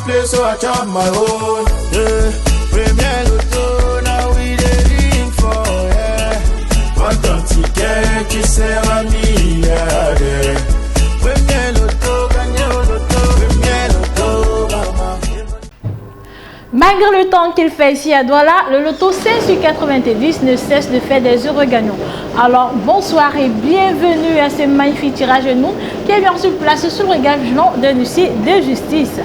place, so I chop my own. Yeah. Premier Loto, now we dey for, yeah. Pas ton ticket qui sert à milliardaire. Premier Loto, gagné au loto. Premier Loto, maman. Malgré le temps qu'il fait ici à Douala, le loto 5 sur 90 ne cesse de faire des heureux gagnants. Alors bonsoir et bienvenue à ce magnifique tirage de nous qui est bien sur place sous le regard vigilant d'un huissier de justice.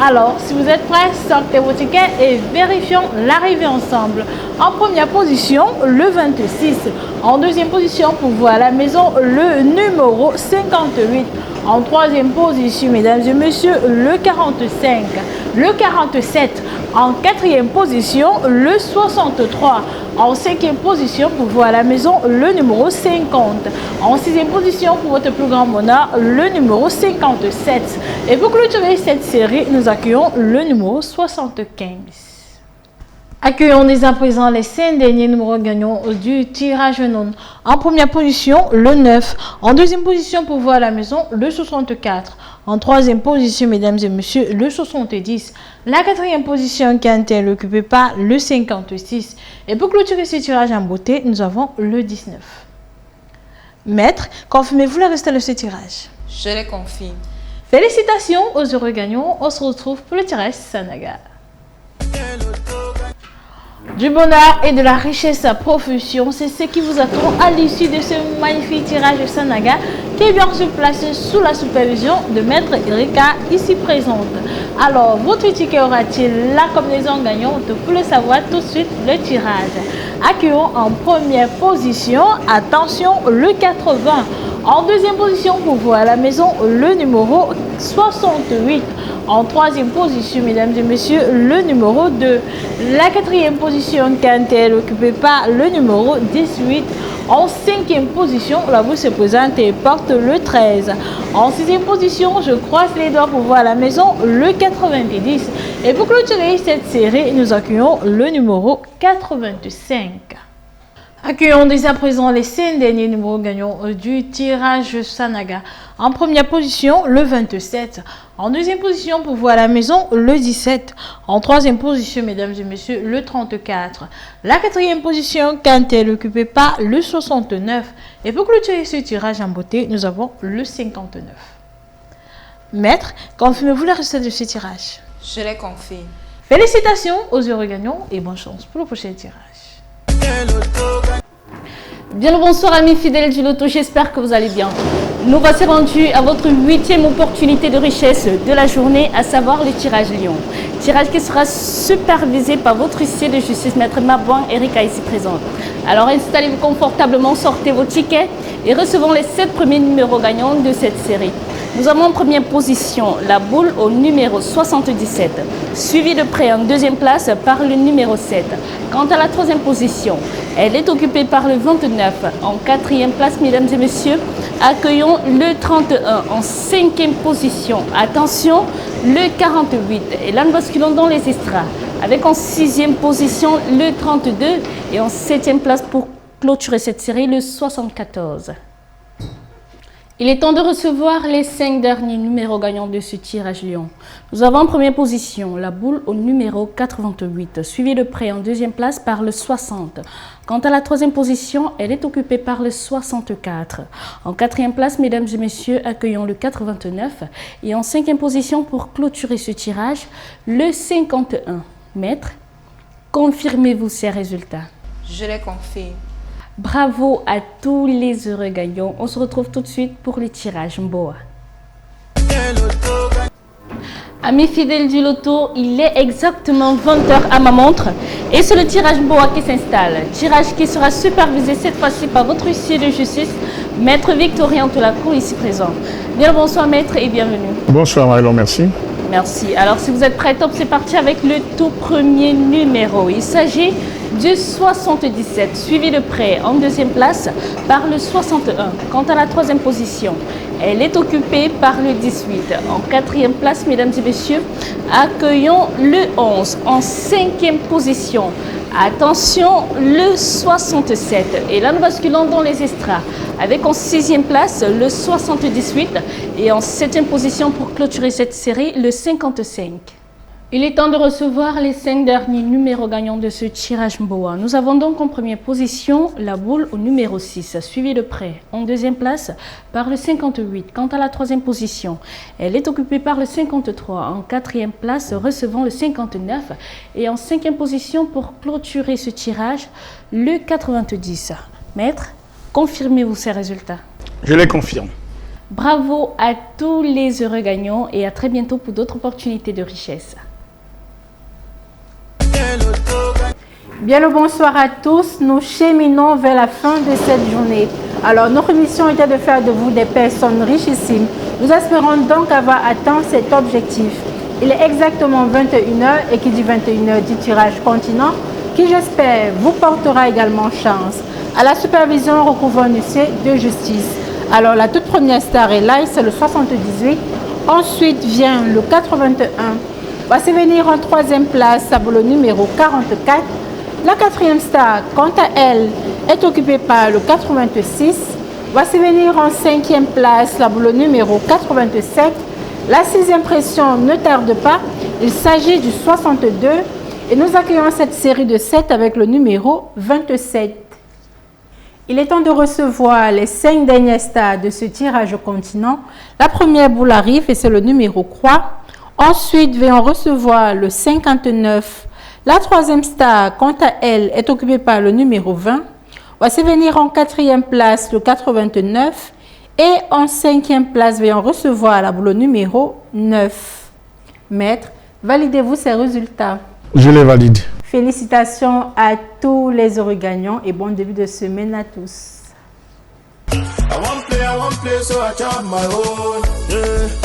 Alors si vous êtes prêts, sortez vos tickets et vérifions l'arrivée ensemble. En première position, le 26. En deuxième position, pour voir à la maison, le numéro 58. En troisième position, mesdames et messieurs, le 45, le 47. En quatrième position, le 63. En cinquième position, pour voir à la maison, le numéro 50. En sixième position, pour votre plus grand bonheur, le numéro 57. Et pour clôturer cette série, nous accueillons le numéro 75. Accueillons dès à présent les 5 derniers numéros gagnants du tirage non. En première position, le 9. En deuxième position, pour voir à la maison, le 64. En troisième position, mesdames et messieurs, le 70. La quatrième position qui a été occupée par le 56. Et pour clôturer ce tirage en beauté, nous avons le 19. Maître, confirmez-vous le reste de ce tirage? Je les confirme. Félicitations aux heureux gagnants. On se retrouve pour le tirage Sanaga. Du bonheur et de la richesse à profusion, c'est ce qui vous attend à l'issue de ce magnifique tirage de Sanaga qui est bien sûr placé sous la supervision de Maître Erika ici présente. Alors, votre ticket aura-t-il la combinaison gagnante? Pour le savoir tout de suite, le tirage. Accueillons en première position, attention, le 80. En deuxième position, pour voir à la maison, le numéro 68. En troisième position, mesdames et messieurs, le numéro 2. La quatrième position qui a été occupée par le numéro 18. En cinquième position, la bourse se présente et porte le 13. En sixième position, je croise les doigts pour voir à la maison, le 90. Et pour clôturer cette série, nous accueillons le numéro 85. Accueillons dès à présent les 5 derniers numéros gagnants du tirage Sanaga. En première position, le 27. En deuxième position, pour voir à la maison, le 17. En troisième position, mesdames et messieurs, le 34. La quatrième position, quand elle est occupée par le 69. Et pour clôturer ce tirage en beauté, nous avons le 59. Maître, confirmez-vous le reste de ce tirage? Je les confirme. Félicitations aux heureux gagnants et bonne chance pour le prochain tirage. Bien le bonsoir amis fidèles du loto, j'espère que vous allez bien. Nous voici rendus à votre 8e opportunité de richesse de la journée, à savoir le tirage Lion. Tirage qui sera supervisé par votre huissier de justice, Maître Mabouan Erika ici présente. Alors installez-vous confortablement, sortez vos tickets et recevons les 7 premiers numéros gagnants de cette série. Nous avons en première position la boule au numéro 77, suivie de près en deuxième place par le numéro 7. Quant à la troisième position, elle est occupée par le 29. En quatrième place, mesdames et messieurs, accueillons le 31. En cinquième position, attention, le 48. Et là, nous basculons dans les extras, avec en sixième position le 32 et en septième place pour clôturer cette série, le 74. Il est temps de recevoir les 5 derniers numéros gagnants de ce tirage Lion. Nous avons en première position la boule au numéro 88, suivie de près en deuxième place par le 60. Quant à la troisième position, elle est occupée par le 64. En quatrième place, mesdames et messieurs, accueillons le 89. Et en cinquième position, pour clôturer ce tirage, le 51. Maître, confirmez-vous ces résultats? Je les confirme. Bravo à tous les heureux gagnants. On se retrouve tout de suite pour le tirage Mboa. Amis fidèles du loto, il est exactement 20h à ma montre et c'est le tirage Mboa qui s'installe. Tirage qui sera supervisé cette fois-ci par votre huissier de justice, Maître Victorien Tolacour ici présent. Bien bonsoir maître et bienvenue. Bonsoir Marilon, merci. Merci. Alors si vous êtes prêts, top, c'est parti avec le tout premier numéro. Il s'agit du 77, suivi de près en deuxième place par le 61. Quant à la troisième position, elle est occupée par le 18. En quatrième place, mesdames et messieurs, accueillons le 11. En cinquième position, attention, le 67. Et là, nous basculons dans les extras. Avec en sixième place, le 78. Et en septième position, pour clôturer cette série, le 55. Il est temps de recevoir les 5 derniers numéros gagnants de ce tirage Mboa. Nous avons donc en première position la boule au numéro 6, suivie de près en deuxième place par le 58. Quant à la troisième position, elle est occupée par le 53. En quatrième place, recevant le 59. Et en cinquième position, pour clôturer ce tirage, le 90. Maître, confirmez-vous ces résultats? Je les confirme. Bravo à tous les heureux gagnants et à très bientôt pour d'autres opportunités de richesse. Bien le bonsoir à tous, nous cheminons vers la fin de cette journée. Alors notre mission était de faire de vous des personnes richissimes. Nous espérons donc avoir atteint cet objectif. Il est exactement 21h et qui dit 21h dit tirage continent qui j'espère vous portera également chance. À la supervision recouvre un huissier de justice. Alors la toute première star est là, c'est le 78. Ensuite vient le 81. Voici venir en troisième place le numéro 44. La quatrième star, quant à elle, est occupée par le 86. Voici venir en cinquième place le numéro 87. La sixième pression ne tarde pas, il s'agit du 62. Et nous accueillons cette série de 7 avec le numéro 27. Il est temps de recevoir les 5 dernières stars de ce tirage au continent. La première boule arrive et c'est le numéro croix. Ensuite, vient recevoir le 59. La troisième star, quant à elle, est occupée par le numéro 20. Voici venir en quatrième place le 89. Et en cinquième place, vient recevoir la boule numéro 9. Maître, validez-vous ces résultats? Je les valide. Félicitations à tous les heureux gagnants et bon début de semaine à tous. I want play, so I chop my own. Yeah.